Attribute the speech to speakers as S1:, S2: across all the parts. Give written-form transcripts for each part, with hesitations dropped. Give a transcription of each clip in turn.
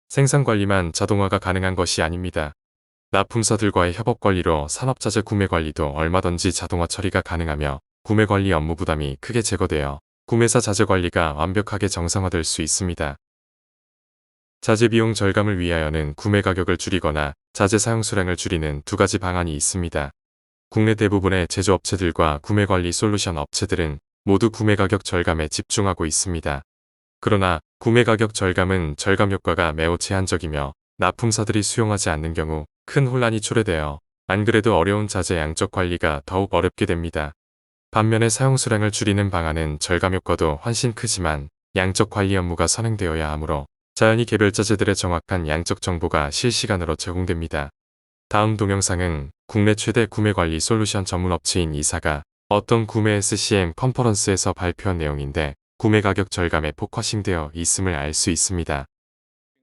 S1: 생산 관리만 자동화가 가능한 것이 아닙니다. 납품사들과의 협업 관리로 산업자재 구매 관리도 얼마든지 자동화 처리가 가능하며 구매 관리 업무 부담이 크게 제거되어 구매사 자재 관리가 완벽하게 정상화될 수 있습니다. 자재 비용 절감을 위하여는 구매 가격을 줄이거나 자재 사용 수량을 줄이는 두 가지 방안이 있습니다. 국내 대부분의 제조업체들과 구매 관리 솔루션 업체들은 모두 구매 가격 절감에 집중하고 있습니다. 그러나 구매 가격 절감은 절감 효과가 매우 제한적이며 납품사들이 수용하지 않는 경우 큰 혼란이 초래되어 안 그래도 어려운 자재 양적 관리가 더욱 어렵게 됩니다. 반면에 사용 수량을 줄이는 방안은 절감 효과도 훨씬 크지만 양적 관리 업무가 선행되어야 하므로 자연히 개별 자재들의 정확한 양적 정보가 실시간으로 제공됩니다. 다음 동영상은 국내 최대 구매 관리 솔루션 전문 업체인 이사가 어떤 구매 SCM 컨퍼런스에서 발표한 내용인데 구매 가격 절감에 포커싱되어 있음을 알 수 있습니다.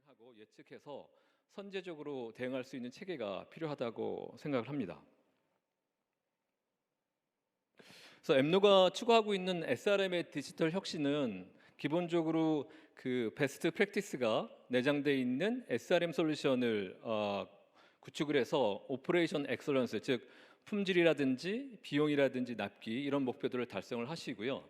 S2: 하고 예측해서 선제적으로 대응할 수 있는 체계가 필요하다고 생각을 합니다. 그래서 엠노가 추구하고 있는 SRM의 디지털 혁신은 기본적으로 그 베스트 프랙티스가 내장되어 있는 SRM 솔루션을 구축을 해서 오퍼레이션 엑설런스, 즉 품질이라든지 비용이라든지 납기 이런 목표들을 달성을 하시고요.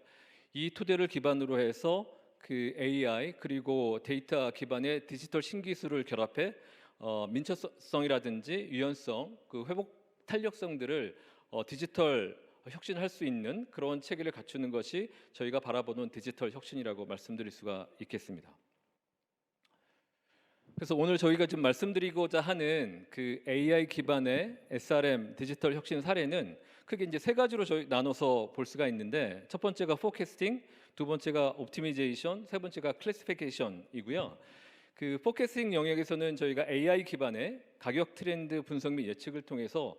S2: 이 토대를 기반으로 해서 그 AI 그리고 데이터 기반의 디지털 신기술을 결합해 민첩성이라든지 유연성, 그 회복 탄력성들을 디지털 혁신할 수 있는 그런 체계를 갖추는 것이 저희가 바라보는 디지털 혁신이라고 말씀드릴 수가 있겠습니다. 그래서 오늘 저희가 지금 말씀드리고자 하는 그 AI 기반의 SRM 디지털 혁신 사례는 크게 이제 세 가지로 저희 나눠서 볼 수가 있는데, 첫 번째가 포캐스팅, 두 번째가 옵티미제이션, 세 번째가 클래시피케이션이고요. 그 포캐스팅 영역에서는 저희가 AI 기반의 가격 트렌드 분석 및 예측을 통해서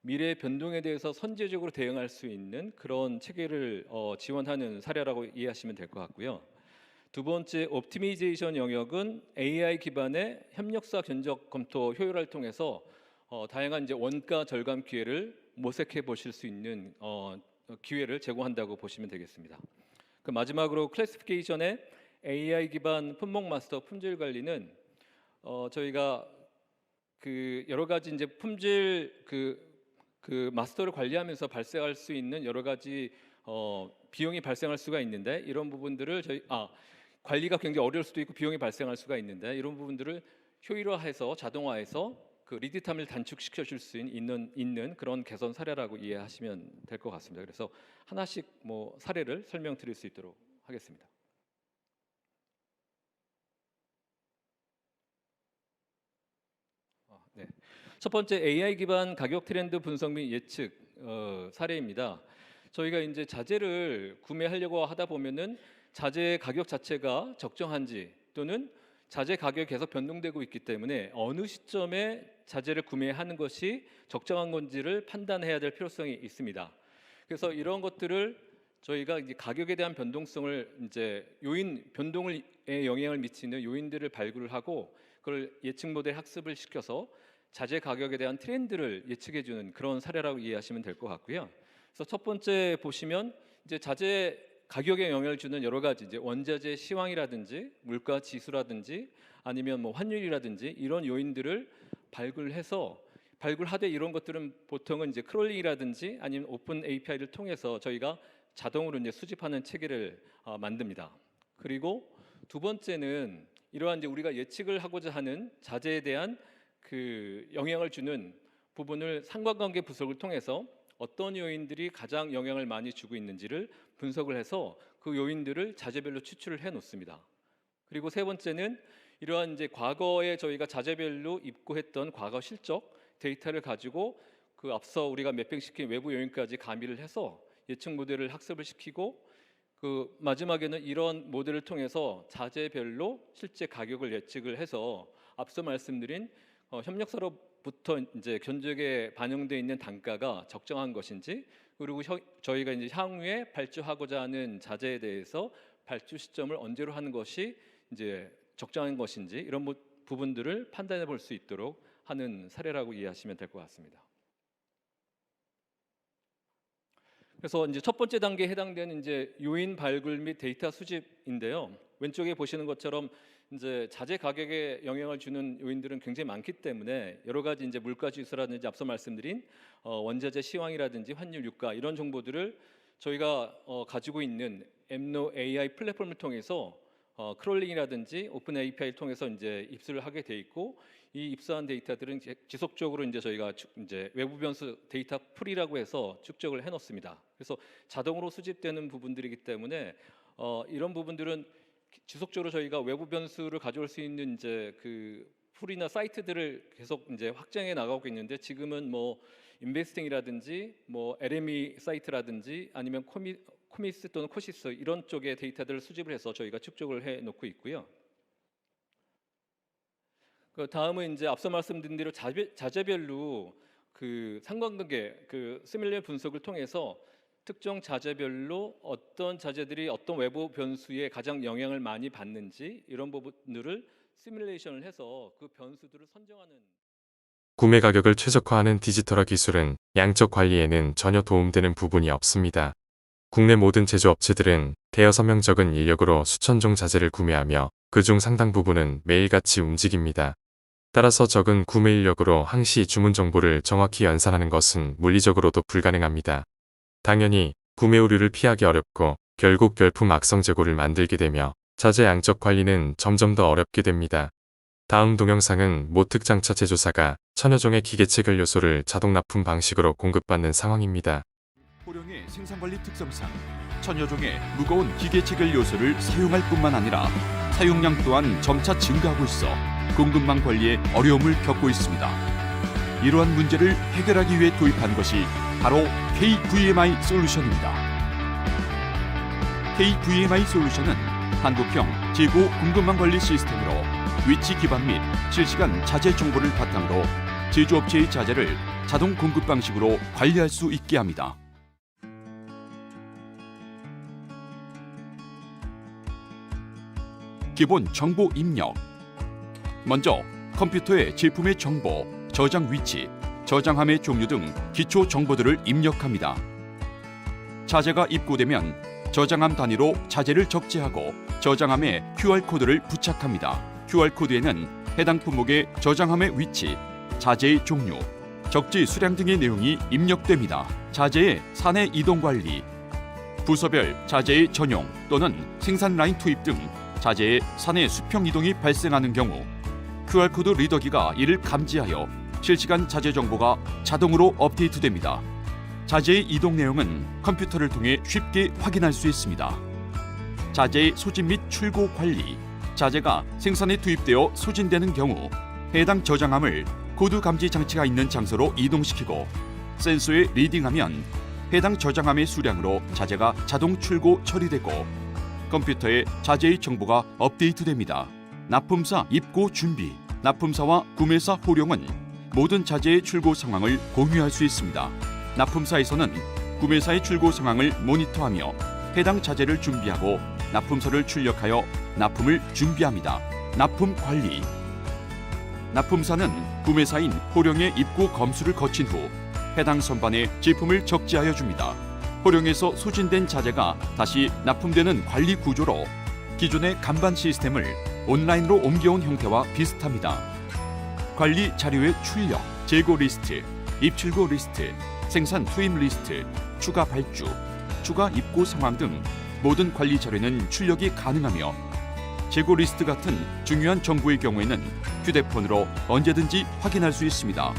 S2: 미래 변동에 대해서 선제적으로 대응할 수 있는 그런 체계를 지원하는 사례라고 이해하시면 될 것 같고요. 두 번째 옵티미제이션 영역은 AI 기반의 협력사 견적 검토 효율화를 통해서 다양한 이제 원가 절감 기회를 모색해 보실 수 있는 기회를 제공한다고 보시면 되겠습니다. 그 마지막으로 클래시피케이션의 AI 기반 품목 마스터 품질 관리는 저희가 그 여러 가지 이제 품질 그 마스터를 관리하면서 발생할 수 있는 여러 가지 비용이 발생할 수가 있는데, 이런 부분들을 관리가 굉장히 어려울 수도 있고 비용이 발생할 수가 있는데, 이런 부분들을 효율화해서 자동화해서 그 리드 타임을 단축시켜 줄 수 있는 그런 개선 사례라고 이해하시면 될 것 같습니다. 그래서 하나씩 뭐 사례를 설명드릴 수 있도록 하겠습니다. 네. 첫 번째 AI 기반 가격 트렌드 분석 및 예측 사례입니다. 저희가 이제 자재를 구매하려고 하다 보면은 자재 가격 자체가 적정한지 또는 자재 가격이 계속 변동되고 있기 때문에 어느 시점에 자재를 구매하는 것이 적정한 건지를 판단해야 될 필요성이 있습니다. 그래서 이런 것들을 저희가 이제 가격에 대한 변동성을 이제 변동에 영향을 미치는 요인들을 발굴을 하고 그걸 예측 모델 학습을 시켜서 자재 가격에 대한 트렌드를 예측해 주는 그런 사례라고 이해하시면 될 것 같고요. 그래서 첫 번째 보시면 이제 자재 가격에 영향을 주는 여러 가지 이제 원자재 시황이라든지 물가 지수라든지 아니면 뭐 환율이라든지 이런 요인들을 발굴하되, 이런 것들은 보통은 이제 크롤링이라든지 아니면 오픈 API를 통해서 저희가 자동으로 이제 수집하는 체계를 만듭니다. 그리고 두 번째는 이러한 이제 우리가 예측을 하고자 하는 자재에 대한 그 영향을 주는 부분을 상관관계 분석을 통해서 어떤 요인들이 가장 영향을 많이 주고 있는지를 분석을 해서 그 요인들을 자재별로 추출을 해 놓습니다. 그리고 세 번째는 이러한 이제 과거에 저희가 자재별로 입고했던 과거 실적 데이터를 가지고 그 앞서 우리가 매핑시킨 외부 요인까지 가미를 해서 예측 모델을 학습을 시키고, 그 마지막에는 이런 모델을 통해서 자재별로 실제 가격을 예측을 해서 앞서 말씀드린 협력사로부터 이제 견적에 반영되어 있는 단가가 적정한 것인지, 그리고 저희가 이제 향후에 발주하고자 하는 자재에 대해서 발주 시점을 언제로 하는 것이 이제 적정한 것인지 이런 부분들을 판단해 볼 수 있도록 하는 사례라고 이해하시면 될 것 같습니다. 그래서 이제 첫 번째 단계에 해당되는 이제 요인 발굴 및 데이터 수집인데요. 왼쪽에 보시는 것처럼 이제 자재 가격에 영향을 주는 요인들은 굉장히 많기 때문에 여러 가지 이제 물가 지수라든지 앞서 말씀드린 원자재 시황이라든지 환율, 유가 이런 정보들을 저희가 가지고 있는 엠노 AI 플랫폼을 통해서 크롤링이라든지 오픈 API를 통해서 이제 입수를 하게 돼 있고, 이 입수한 데이터들은 지속적으로 이제 저희가 이제 외부 변수 데이터 풀이라고 해서 축적을 해놓습니다. 그래서 자동으로 수집되는 부분들이기 때문에 이런 부분들은 지속적으로 저희가 외부 변수를 가져올 수 있는 이제 그 풀이나 사이트들을 계속 이제 확장해 나가고 있는데, 지금은 뭐 인베스팅이라든지 뭐 LME 사이트라든지 아니면 코미스 또는 코시스 이런 쪽의 데이터들을 수집을 해서 저희가 축적을 해 놓고 있고요. 그 다음은 이제 앞서 말씀드린 대로 자재별로 그 상관관계 그 시뮬레이션 분석을 통해서 특정 자재별로 어떤 자재들이 어떤 외부 변수에 가장 영향을 많이 받는지 이런 부분들을 시뮬레이션을 해서 그 변수들을 선정하는.
S1: 구매 가격을 최적화하는 디지털화 기술은 양적 관리에는 전혀 도움되는 부분이 없습니다. 국내 모든 제조업체들은 대여섯 명 적은 인력으로 수천 종 자재를 구매하며 그중 상당 부분은 매일같이 움직입니다. 따라서 적은 구매 인력으로 항시 주문 정보를 정확히 연산하는 것은 물리적으로도 불가능합니다. 당연히 구매 오류를 피하기 어렵고 결국 별품 악성 재고를 만들게 되며 자재 양적 관리는 점점 더 어렵게 됩니다. 다음 동영상은 모 특장차 제조사가 천여 종의 기계 체결 요소를 자동 납품 방식으로 공급받는 상황입니다.
S3: 호령의 생산관리 특성상 천여 종의 무거운 기계 체결 요소를 사용할 뿐만 아니라 사용량 또한 점차 증가하고 있어 공급망 관리에 어려움을 겪고 있습니다. 이러한 문제를 해결하기 위해 도입한 것이 바로 KVMI 솔루션입니다. KVMI 솔루션은 한국형 재고 공급망 관리 시스템으로 위치 기반 및 실시간 자재 정보를 바탕으로 제조업체의 자재를 자동 공급 방식으로 관리할 수 있게 합니다. 기본 정보 입력. 먼저 컴퓨터에 제품의 정보, 저장 위치, 저장함의 종류 등 기초 정보들을 입력합니다. 자재가 입고되면 저장함 단위로 자재를 적재하고 저장함에 QR코드를 부착합니다. QR코드에는 해당 품목의 저장함의 위치, 자재의 종류, 적재 수량 등의 내용이 입력됩니다. 자재의 사내 이동 관리, 부서별 자재의 전용 또는 생산 라인 투입 등 자재의 사내 수평 이동이 발생하는 경우 QR코드 리더기가 이를 감지하여 실시간 자재 정보가 자동으로 업데이트됩니다. 자재의 이동 내용은 컴퓨터를 통해 쉽게 확인할 수 있습니다. 자재의 소진 및 출고 관리. 자재가 생산에 투입되어 소진되는 경우 해당 저장함을 코드 감지 장치가 있는 장소로 이동시키고 센서에 리딩하면 해당 저장함의 수량으로 자재가 자동 출고 처리되고 컴퓨터에 자재의 정보가 업데이트됩니다. 납품사 입고 준비. 납품사와 구매사 호령은 모든 자재의 출고 상황을 공유할 수 있습니다. 납품사에서는 구매사의 출고 상황을 모니터하며 해당 자재를 준비하고 납품서를 출력하여 납품을 준비합니다. 납품 관리. 납품사는 구매사인 호령의 입고 검수를 거친 후 해당 선반에 제품을 적재하여 줍니다. 호령에서 소진된 자재가 다시 납품되는 관리 구조로 기존의 간반 시스템을 온라인으로 옮겨온 형태와 비슷합니다. 관리 자료의 출력, 재고 리스트, 입출고 리스트, 생산 투입 리스트, 추가 발주, 추가 입고 상황 등 모든 관리 자료는 출력이 가능하며 재고 리스트 같은 중요한 정보의 경우에는 휴대폰으로 언제든지 확인할 수 있습니다.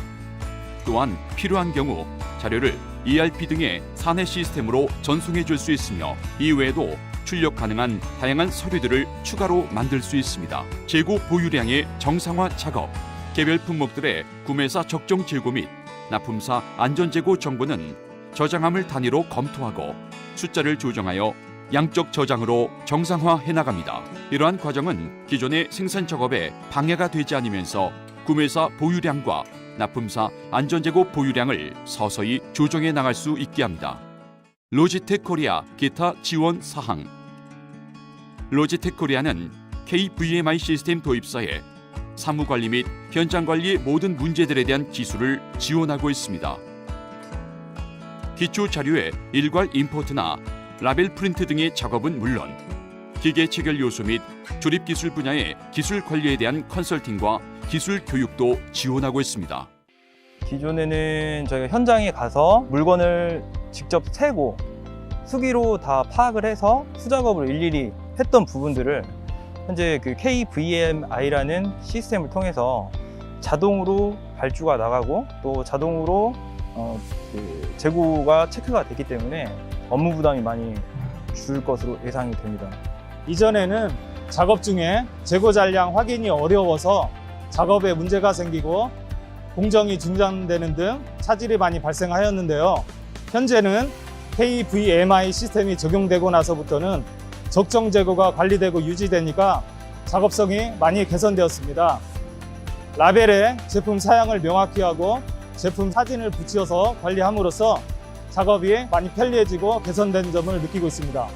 S3: 또한 필요한 경우 자료를 ERP 등의 사내 시스템으로 전송해 줄 수 있으며 이외에도 출력 가능한 다양한 서류들을 추가로 만들 수 있습니다. 재고 보유량의 정상화 작업. 개별 품목들의 구매사 적정 재고 및 납품사 안전재고 정보는 저장함을 단위로 검토하고 숫자를 조정하여 양적 저장으로 정상화해 나갑니다. 이러한 과정은 기존의 생산 작업에 방해가 되지 않으면서 구매사 보유량과 납품사 안전재고 보유량을 서서히 조정해 나갈 수 있게 합니다. 로지텍 코리아 기타 지원 사항. 로지텍 코리아는 KVMI 시스템 도입사에 사무관리 및 현장관리의 모든 문제들에 대한 기술을 지원하고 있습니다. 기초 자료의 일괄 임포트나 라벨 프린트 등의 작업은 물론 기계 체결 요소 및 조립 기술 분야의 기술 관리에 대한 컨설팅과 기술 교육도 지원하고 있습니다.
S4: 기존에는 저희가 현장에 가서 물건을 직접 세고 수기로 다 파악을 해서 수작업을 일일이 했던 부분들을 현재 그 KVMI라는 시스템을 통해서 자동으로 발주가 나가고 또 자동으로 그 재고가 체크가 되기 때문에 업무 부담이 많이 줄 것으로 예상이 됩니다.
S5: 이전에는 작업 중에 재고 잔량 확인이 어려워서 작업에 문제가 생기고 공정이 중단되는 등 차질이 많이 발생하였는데요. 현재는 KVMI 시스템이 적용되고 나서부터는 적정 재고가 관리되고 유지되니까 작업성이 많이 개선되었습니다. 라벨에 제품 사양을 명확히 하고 제품 사진을 붙여서 관리함으로써 작업이 많이 편리해지고 개선된 점을 느끼고 있습니다.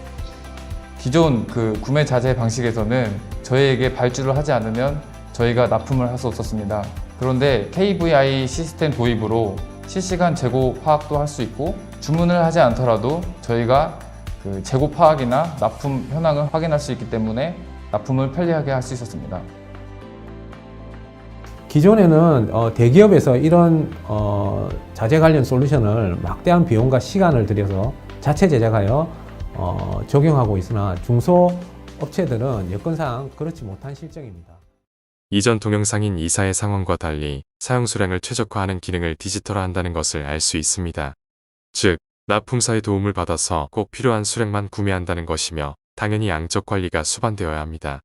S6: 기존 그 구매 자재 방식에서는 저희에게 발주를 하지 않으면 저희가 납품을 할 수 없었습니다. 그런데 KVI 시스템 도입으로 실시간 재고 파악도 할 수 있고 주문을 하지 않더라도 저희가 그 재고 파악이나 납품 현황을 확인할 수 있기 때문에 납품을 편리하게 할 수 있었습니다.
S7: 기존에는 대기업에서 이런 자재 관련 솔루션을 막대한 비용과 시간을 들여서 자체 제작하여 적용하고 있으나 중소업체들은 여건상 그렇지 못한 실정입니다.
S1: 이전 동영상인 이사의 상황과 달리 사용 수량을 최적화하는 기능을 디지털화한다는 것을 알 수 있습니다. 즉, 납품사의 도움을 받아서 꼭 필요한 수량만 구매한다는 것이며 당연히 양적 관리가 수반되어야 합니다.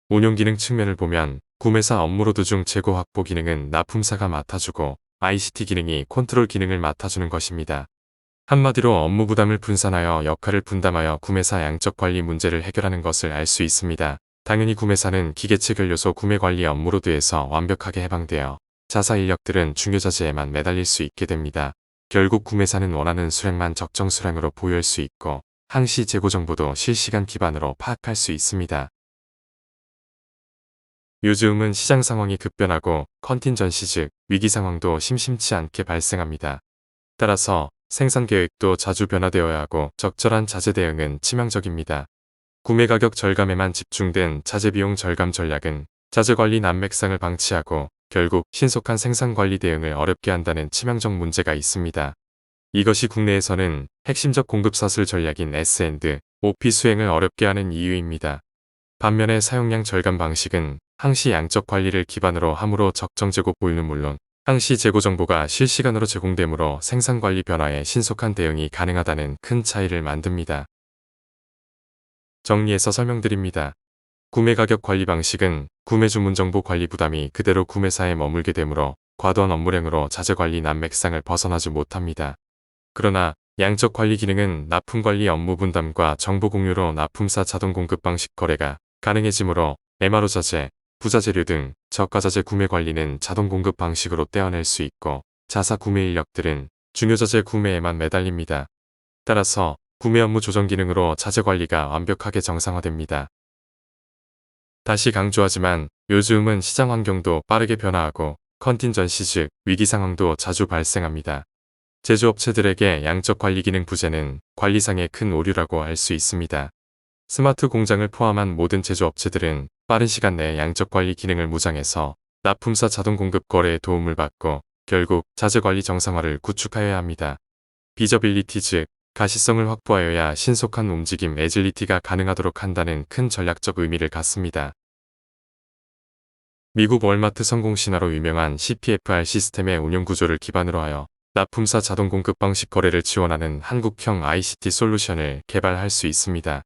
S1: 운용 기능 측면을 보면 구매사 업무로 도중 재고 확보 기능은 납품사가 맡아주고 ICT 기능이 컨트롤 기능을 맡아주는 것입니다. 한마디로 업무 부담을 분산하여 역할을 분담하여 구매사 양적 관리 문제를 해결하는 것을 알 수 있습니다. 당연히 구매사는 기계 체결 요소 구매 관리 업무로드에서 완벽하게 해방되어 자사 인력들은 중요자재에만 매달릴 수 있게 됩니다. 결국 구매사는 원하는 수량만 적정 수량으로 보유할 수 있고 항시 재고 정보도 실시간 기반으로 파악할 수 있습니다. 요즘은 시장 상황이 급변하고 컨틴전시 즉 위기 상황도 심심치 않게 발생합니다. 따라서 생산 계획도 자주 변화되어야 하고 적절한 자재 대응은 치명적입니다. 구매 가격 절감에만 집중된 자재 비용 절감 전략은 자재 관리 난맥상을 방치하고 결국 신속한 생산 관리 대응을 어렵게 한다는 치명적 문제가 있습니다. 이것이 국내에서는 핵심적 공급 사슬 전략인 S&OP 수행을 어렵게 하는 이유입니다. 반면에 사용량 절감 방식은 항시 양적 관리를 기반으로 하므로 적정 재고 보유는 물론 항시 재고 정보가 실시간으로 제공되므로 생산 관리 변화에 신속한 대응이 가능하다는 큰 차이를 만듭니다. 정리해서 설명드립니다. 구매 가격 관리 방식은 구매 주문 정보 관리 부담이 그대로 구매사에 머물게 되므로 과도한 업무량으로 자재 관리 난맥상을 벗어나지 못합니다. 그러나 양적 관리 기능은 납품 관리 업무 분담과 정보 공유로 납품사 자동 공급 방식 거래가 가능해지므로 MRO 자재, 부자재료 등 저가자재 구매 관리는 자동 공급 방식으로 떼어낼 수 있고 자사 구매 인력들은 중요자재 구매에만 매달립니다. 따라서 구매 업무 조정 기능으로 자재 관리가 완벽하게 정상화됩니다. 다시 강조하지만 요즘은 시장 환경도 빠르게 변화하고 컨틴전시 즉 위기 상황도 자주 발생합니다. 제조업체들에게 양적 관리 기능 부재는 관리상의 큰 오류라고 할 수 있습니다. 스마트 공장을 포함한 모든 제조업체들은 빠른 시간 내에 양적 관리 기능을 무장해서 납품사 자동 공급 거래에 도움을 받고 결국 자재 관리 정상화를 구축하여야 합니다. 비저빌리티 즉 가시성을 확보하여야 신속한 움직임 애질리티가 가능하도록 한다는 큰 전략적 의미를 갖습니다. 미국 월마트 성공 신화로 유명한 CPFR 시스템의 운영 구조를 기반으로 하여 납품사 자동 공급 방식 거래를 지원하는 한국형 ICT 솔루션을 개발할 수 있습니다.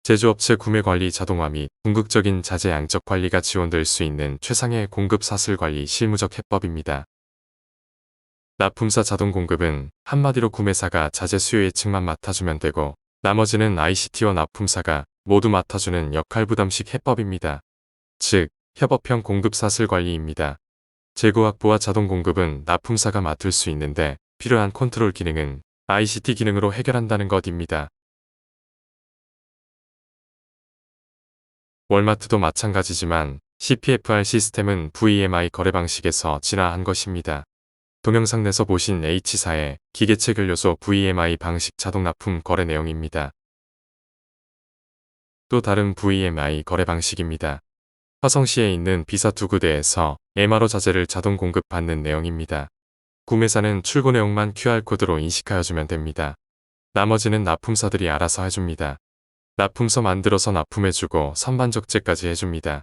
S1: 제조업체 구매 관리 자동화 및 궁극적인 자재 양적 관리가 지원될 수 있는 최상의 공급 사슬 관리 실무적 해법입니다. 납품사 자동 공급은 한마디로 구매사가 자재 수요 예측만 맡아주면 되고 나머지는 ICT와 납품사가 모두 맡아주는 역할 부담식 해법입니다. 즉, 협업형 공급 사슬 관리입니다. 재고 확보와 자동 공급은 납품사가 맡을 수 있는데 필요한 컨트롤 기능은 ICT 기능으로 해결한다는 것입니다. 월마트도 마찬가지지만 CPFR 시스템은 VMI 거래 방식에서 진화한 것입니다. 동영상 내서 보신 H사의 기계 체결 요소 VMI 방식 자동 납품 거래 내용입니다. 또 다른 VMI 거래 방식입니다. 화성시에 있는 비사 2구대에서 MRO 자재를 자동 공급받는 내용입니다. 구매사는 출고 내용만 QR코드로 인식하여주면 됩니다. 나머지는 납품사들이 알아서 해줍니다. 납품서 만들어서 납품해주고 선반적재까지 해줍니다.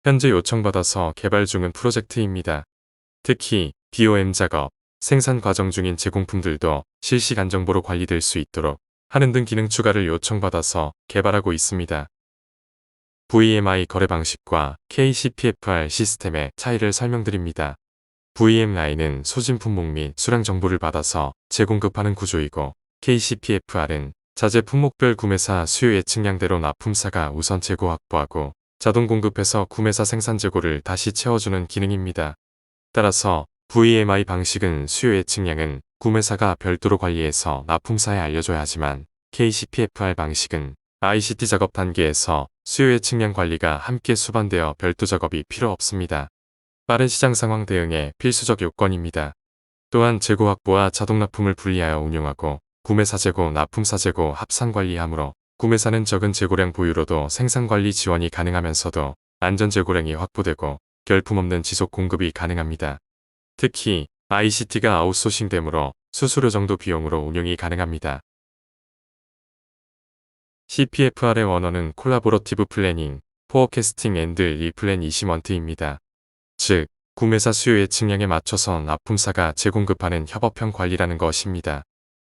S1: 현재 요청받아서 개발 중인 프로젝트입니다. 특히 BOM 작업, 생산 과정 중인 제공품들도 실시간 정보로 관리될 수 있도록 하는 등 기능 추가를 요청받아서 개발하고 있습니다. VMI 거래 방식과 KCPFR 시스템의 차이를 설명드립니다. VMI는 소진 품목 및 수량 정보를 받아서 재공급하는 구조이고, KCPFR은 자재 품목별 구매사 수요 예측량대로 납품사가 우선 재고 확보하고 자동 공급해서 구매사 생산 재고를 다시 채워주는 기능입니다. 따라서 VMI 방식은 수요 예측량은 구매사가 별도로 관리해서 납품사에 알려줘야 하지만, KCPFR 방식은 ICT 작업 단계에서 수요 예측량 관리가 함께 수반되어 별도 작업이 필요 없습니다. 빠른 시장 상황 대응의 필수적 요건입니다. 또한 재고 확보와 자동 납품을 분리하여 운용하고 구매사 재고, 납품사 재고 합산 관리하므로 구매사는 적은 재고량 보유로도 생산 관리 지원이 가능하면서도 안전 재고량이 확보되고 결품 없는 지속 공급이 가능합니다. 특히 ICT가 아웃소싱되므로 수수료 정도 비용으로 운용이 가능합니다. CPFR의 원어는 콜라보러티브 플래닝, 포어캐스팅 앤드 리플래니시먼트입니다. 즉, 구매사 수요 예측량에 맞춰서 납품사가 재공급하는 협업형 관리라는 것입니다.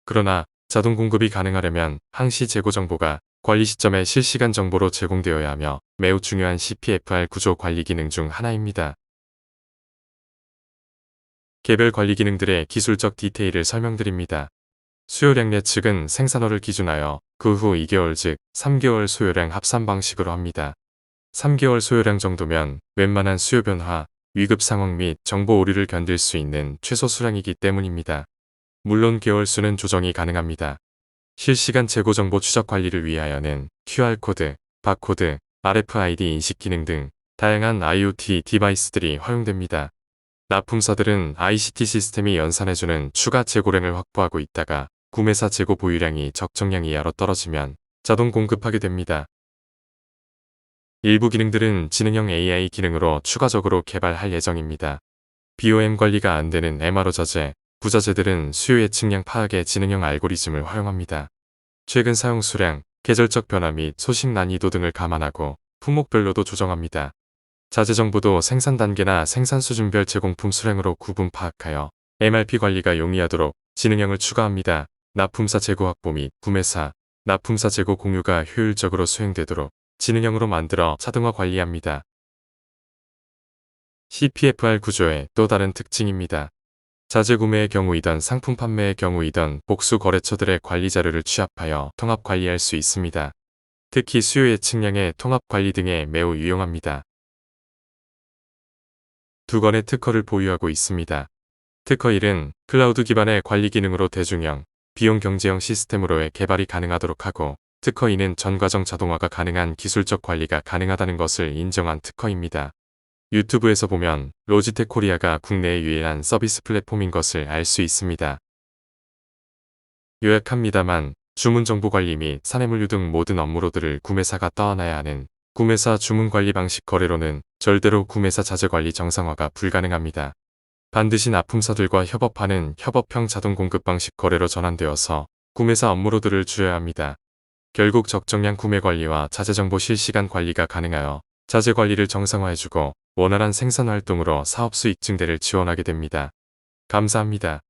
S1: 그러나 자동 공급이 가능하려면 항시 재고 정보가 관리 시점에 실시간 정보로 제공되어야 하며 매우 중요한 CPFR 구조 관리 기능 중 하나입니다. 개별 관리 기능들의 기술적 디테일을 설명드립니다. 수요량 예측은 생산월을 기준하여 그 후 2개월 즉 3개월 수요량 합산 방식으로 합니다. 3개월 수요량 정도면 웬만한 수요 변화, 위급 상황 및 정보 오류를 견딜 수 있는 최소 수량이기 때문입니다. 물론 개월수는 조정이 가능합니다. 실시간 재고 정보 추적 관리를 위하여는 QR코드, 바코드, RFID 인식 기능 등 다양한 IoT 디바이스들이 활용됩니다. 납품사들은 ICT 시스템이 연산해주는 추가 재고량을 확보하고 있다가 구매사 재고 보유량이 적정량 이하로 떨어지면 자동 공급하게 됩니다. 일부 기능들은 지능형 AI 기능으로 추가적으로 개발할 예정입니다. BOM 관리가 안 되는 MRO 자재, 부자재들은 수요 예측량 파악의 지능형 알고리즘을 활용합니다. 최근 사용 수량, 계절적 변화 및 소식 난이도 등을 감안하고 품목별로도 조정합니다. 자재 정보도 생산 단계나 생산 수준별 제공품 수량으로 구분 파악하여 MRP 관리가 용이하도록 지능형을 추가합니다. 납품사 재고 확보 및 구매사, 납품사 재고 공유가 효율적으로 수행되도록 지능형으로 만들어 자동화 관리합니다. CPFR 구조의 또 다른 특징입니다. 자재 구매의 경우이던 상품 판매의 경우이던 복수 거래처들의 관리 자료를 취합하여 통합 관리할 수 있습니다. 특히 수요 예측량의 통합 관리 등에 매우 유용합니다. 두 건의 특허를 보유하고 있습니다. 특허 1은 클라우드 기반의 관리 기능으로 대중형, 비용 경제형 시스템으로의 개발이 가능하도록 하고, 특허 2는 전 과정 자동화가 가능한 기술적 관리가 가능하다는 것을 인정한 특허입니다. 유튜브에서 보면 로지텍 코리아가 국내의 유일한 서비스 플랫폼인 것을 알 수 있습니다. 요약합니다만, 주문 정보 관리 및 사내물류 등 모든 업무로드를 구매사가 떠안아야 하는 구매사 주문 관리 방식 거래로는 절대로 구매사 자재 관리 정상화가 불가능합니다. 반드시 납품사들과 협업하는 협업형 자동 공급 방식 거래로 전환되어서 구매사 업무로드를 줄여야 합니다. 결국 적정량 구매 관리와 자재 정보 실시간 관리가 가능하여 자재 관리를 정상화해주고 원활한 생산 활동으로 사업 수익 증대를 지원하게 됩니다. 감사합니다.